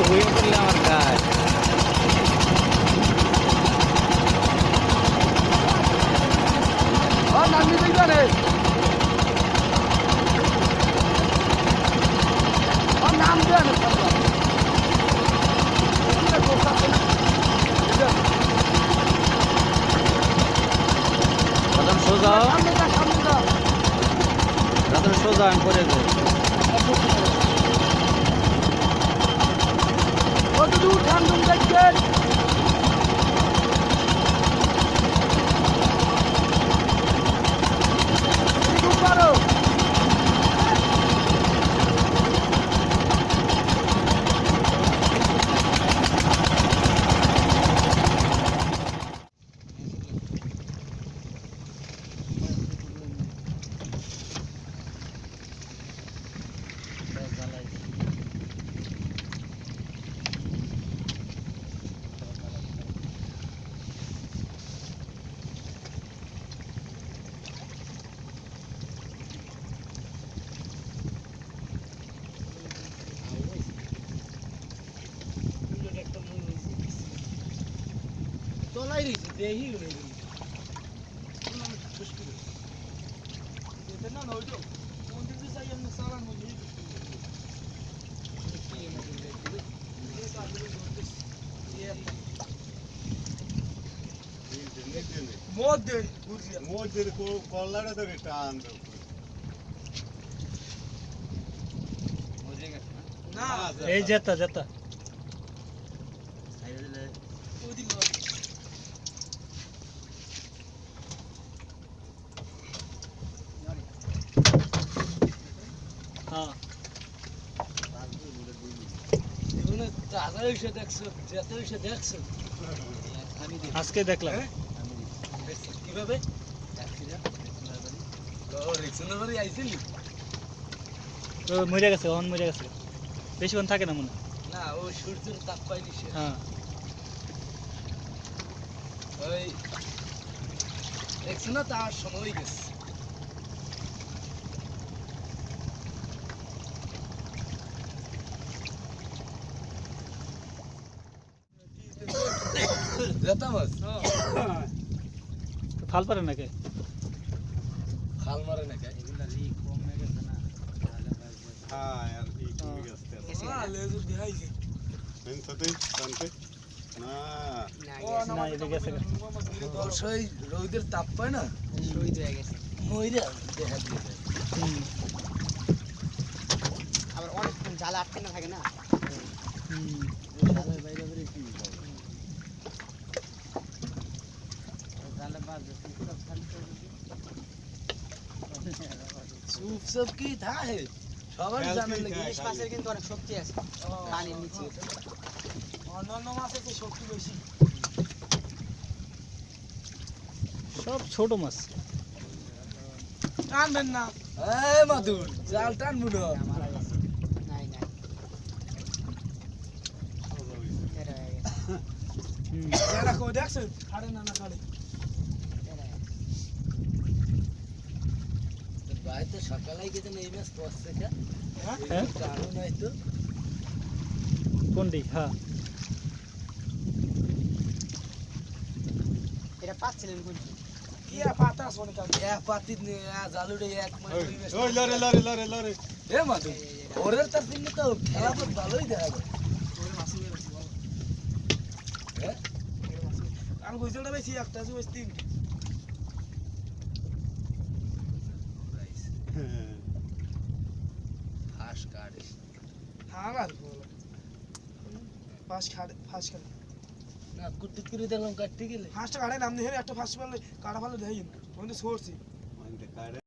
হয়ে পড়লে আমার গায়ে নামি দিবেন নাম দেন রাতন সোজা রাতন সোজা আমি করে দেবো কতদূর ঠান্ডুম দেখছেন পারো তোলাই রয়েছে দেখি না না ওই তো মন্দিরে যাই আমি সারান মন্দির মধ্যে কল্লাটা তো টান না এই যেতা যেতা হ্যাঁ আজকে দেখলাম কিভাবে তো মরে গেছে অন মরে গেছে বেশিক্ষণ থাকে না মনে হয়। না ও সূর্যের তাপ পাইনি সে হ্যাঁ ওই দেখছো না তার সময় গেছে যেতাম তো ফাল পারে নাকি খাল মারে না গাই হ্যাঁ আর কি কমে গেছে লেজু দেখাইছে মেনসতে টানতে না না এটা গেছে অবশ্যই রোদের তাপ পায় না শহীদ হয়ে গেছে মইরা দেখা দিয়ে হুম আবার অনেকক্ষণ জালে আটকে না থাকে না হুম জালের বাইরে বেরিয়ে কি জালে বাদ सूप सब की था है সবার জানা লাগে ইলিশ মাছের কিন্তু অনেক শক্তি আছে পানির নিচে অন্যান্য মাছের চেয়ে শক্তি বেশি সব ছোট মাছ টানবেন না এই মাদুর জাল টানবো না মারা গেছে নাই নাই এটা হয়ে গেছে হুম এটা কই দেখছেন খাড়ে না না খাড়ে এটা হয়ে ভাই তো সকালেই গেছে এই মাছ পড়ছে হ্যাঁ জানো নাই তো কোনটি হ্যাঁ এটা পাচ্ছিলেন কোনটি কি পাতা শোনে কাল এক পাতি নে জালুড়ে এক মানে দুই মাছ ওই লরে লরে লরে লরে এ মাদুর ওরের তার দিন তো খেলা তো ভালোই দেখা যায় ওরে মাছ বের হচ্ছে বাবা হ্যাঁ আর কইছলটা বেশি একটা আছে বেশি তিন ফাঁস কাটে হ্যাঁ আর বলো ফাঁস কাটে না কুটি করে দেখলাম কাটতে গেলে ফাঁসটা কাটে নাম দিয়ে একটা ফাঁস পারলে কাটা ভালো দেখাই কিন্তু সরছি মানতে কারে